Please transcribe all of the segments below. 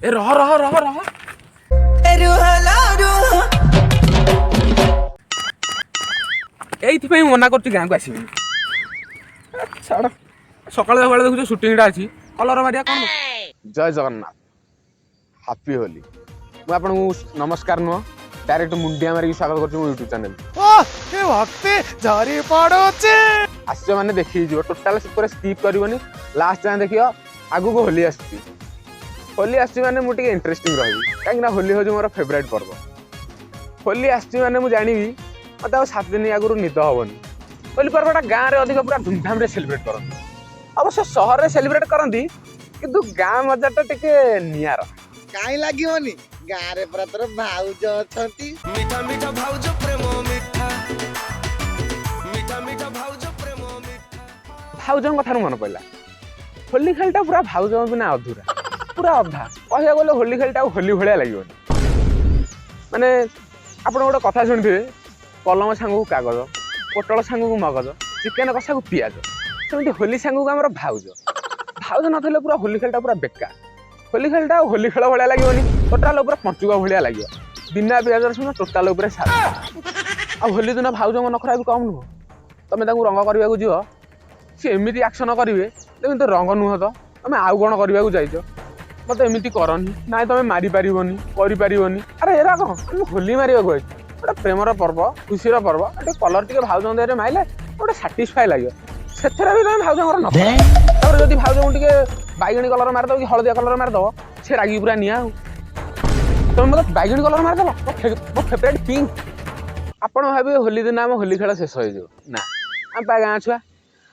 ए रह रह रह रह एइथिपाई मना करछु गाँ को आसीबे छाड़ सकाळे सकाळे देखु शूटिंगटा अछि कलर मारिया कोन जय जगन्नाथ हापी होली मु आपन नमस्कार नुह डायरेक्ट मुंडिया मारी स्वागत करछु मो YouTube चैनल ए भक्ति झरी पड़ोचे आस्य माने देखि जिवो टोटल पूरा स्किप करबनी लास्ट जान देखियो आगु को होली आसी माने मु टिके इंटरेस्टिंग रहबी काहे ना होली हो जो मोर फेवरेट पर्व होली आसी माने मु जानिबी मते आ 7 दिन आगु निद होबनी होली पर्वटा गाँ रे अधिक पूरा धूमधाम रे सेलिब्रेट करन अवश्य शहर रे सेलिब्रेट करंती किंतु गाँ मजाटा टिके नियारा काई लागिवनी गाँ रे पूरा तोर भाउज अछंती मीठा मीठा भाउज प्रेम मीठा मीठा मीठा भाउज प्रेम मीठा भाउजन कथार मन पड़ला होली खेलटा पूरा भाउज बिना अधूरा पूरा अधा कहया गले होली खेलटा होली भलिया लागिवनी माने आपण गोटे कथा शुणिथे कलम सांगू कागज पोटल सांगू मगज चिकेन कषा को पियाज सेमती होली सांगू आमर भाउज भाउज नथले पूरा होली खेलटा पूरा बेकार होली खेलटा होली खेल भलिया लागिवनी टोटाल पूरा पंचुका भलिया लागियो बिना पियाज रसुन टोटाल ऊपर सारा आ होली दिन भाउज मन खरा भी कम नुह तमे ताकू रंग करबा को जियो सी एमती एक्शन करेंगे लेकिन तो रंग नुह तो तुम आउ कौन करने जाइच मत एमती करनी ना तुम मारी पारनी करनी अरे एरा कौन होली मारे गोटे प्रेमर पर्व खुशी पर्व ये कलर टे भाउज देहरे माइले गोटे साटिस्फाए लगे से भी तुम भाउजर न जब भाउज टे बैगणी कलर मारिदेव कि हलदिया कलर मारिदेव से रागी पूरा निआ तुम मतलब बैगणी कलर मारिदेव मो फेवरेट पिंक आपण भावे होली दिन आम होली खेल शेष हो ना आम पा गाँ छुआ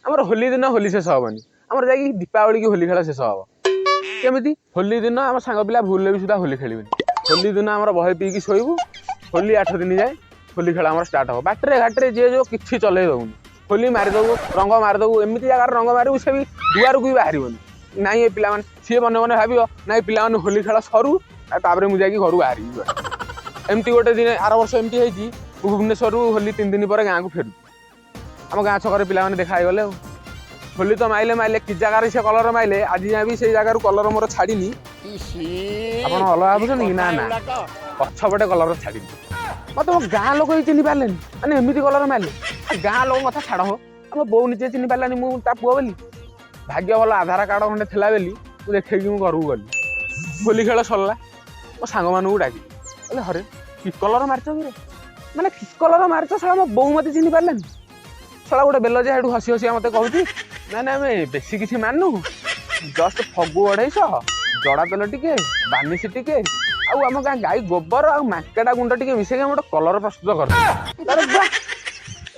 आमर होली दिन होली शेष हेनी आमर जा दीपावली की होली खेल शेष हम केमी होली दिन आम सांग पिला भूल भी सुधा होली खेलबनी होली दिन आम बहे पीकी शोबू होली 8 दिन जाए होली खेल आम स्टार्ट हम बाटे घाटे जी जो कि चल दौनी होली मारिदेबू रंग मारिदेबू एमती जगार रंग मारू से भी दुआर को भी बाहर ना ये पिला सी मन मन भाव ना पिला होली खेल सरू तापर मुझे घर बाहर एमती गोटे दिन आर वर्ष एमती होती भुवनेश्वर होली 3 दिन पर गाँव को फेरू आम गाँ छक पिला देखा गले होली तो माइले माइले कि जगार से कलर माइले आज जाए भी से जगार कलर मोर छाड़नी आप अलग भावुन कि ना ना पछपटे कलर छाड़ी मत मो गाँ लोक ही चिन्ह पारे मैंने एमती कलर माइले गाँ लोक कथा छाड़ हो आम बो निजे चिन्ह पारानी मुझे पुआ बोली भाग्य भल आधार कार्ड खंडे थी बोली मुझे देखी घर को गली होली खेल सरला मो सांग मानू डाकी बोले हरे कि कलर मार्च कि मैंने कि कलर मार्च साला मो बो मत चिन्ह पारानी साला गोटे बेल जे हसी हसी मत कहूँ ना ना आम बेसी किसी मानू जस्ट फगु 250 जड़ा तेल टिके बानिश टिके आम गाँ गाई गोबर आ माकेटा गुंड टिके मिसेक गोटे कलर प्रस्तुत कर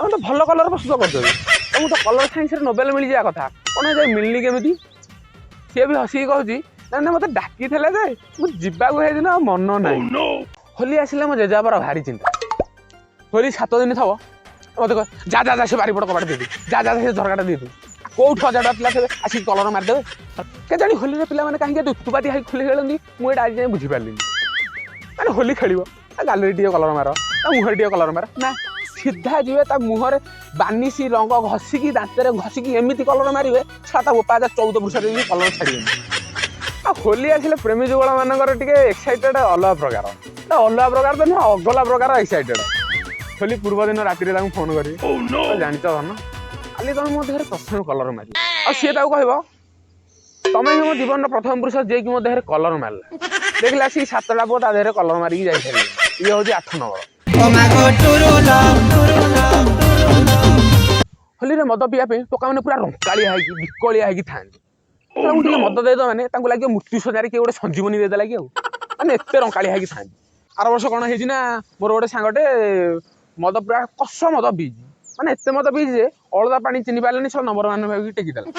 तो भल कलर प्रस्तुत कर तुम तो कलर साइंस नोबेल मिल जाए कथा कौन जाए मिलनी केमी सी भी हसिक कहूँ ना ना मत डाकी थे मुझे दिन मन ना होली आसिले मो जेजाबार भारी चिंता होली 7 दिन थव मत कह जा जा से बारीपट कबाट दे जा जा से झरकाटा दे कौट 1000 पिला थे आसिक कलर मारिदेवे के जानी होली पिला मैंने कहीं उत्पाती हाई खोली खेलती मुझे आज जाए बुझीपारे मैंने होली खेल गाली टे कलर मार मुहर टे कलर मार ना सीधा जी मुहर बानिशी रंग घसिकी दांतर घसिकी एमती कलर मारे छा बोपा 14 वर्ष कलर छाड़ी आ होली आसिले प्रेमी जुगल मानकर टे एक्साइटेड अलग प्रकार तो नुह अगला प्रकार एक्साइटेड होली पूर्व दिन राति फोन करी जान धन खाली तुम मो देहरे प्रथम कलर मार आ सी कह तमें मो जीवन प्रथम पुरुष जे कि मो देहरे कलर मारला देखला सी 7टा पुओ ता देहरे कलर मारिकी जाइए ये हूँ 8 नंबर होली रे मद पिया टोका मैंने पूरा रंकालिया विकलिया था मद देद मैंने लगे मृत्यु सजार किए गोटे संजीवनी देदेला कि मैंने एत रंकालिया था आर वर्ष कौन है मोर गोटे सांगटे मद पूरा कष मद पीजी मैंने एत मद पीजी जे अलदा पानी चिन्ह पारे सब नंबर मान भाई टेकिदेला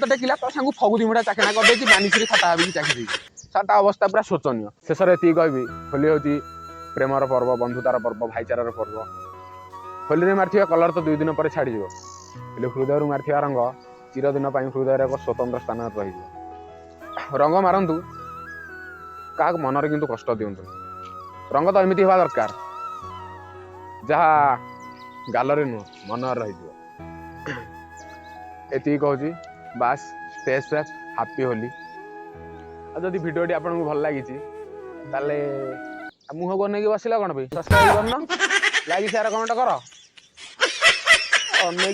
टेकिला तो सांग फगुदी मुठा चाकणा करदे बानिशी खता भाई चाकरी सारा अवस्था पूरा शोचनीय शेष में ये कहबी होली हूँ प्रेमर पर्व बंधुतार पर्व भाईचारार पर्व होली मार्थिया कलर तो 2 दिन पर छाड़ हृदय मार्थिया रंग चिरदिन हृदय एक स्वतंत्र स्थान रही रंग मारतु क्या मनरे किंतु कष्ट दिंतु रंग तो एमती हवा दरकार जहाँ गालरे नुह मन रही कहूँ बास स्टे सेफ हापी होली ଆଉ ଯଦି ଭିଡ଼ିଓଟି ଆପଣଙ୍କୁ ଭଲ ଲାଗିଛି ତାହେଲେ ମୁହଁକୁ ଅନେଇକି ବସିଲା କ'ଣ ପାଇଁ? ସବସ୍କ୍ରାଇବ୍ କରୁନ, ଲାଇକ୍ ସେୟାର କମେଣ୍ଟ କର। ଅନେଇକି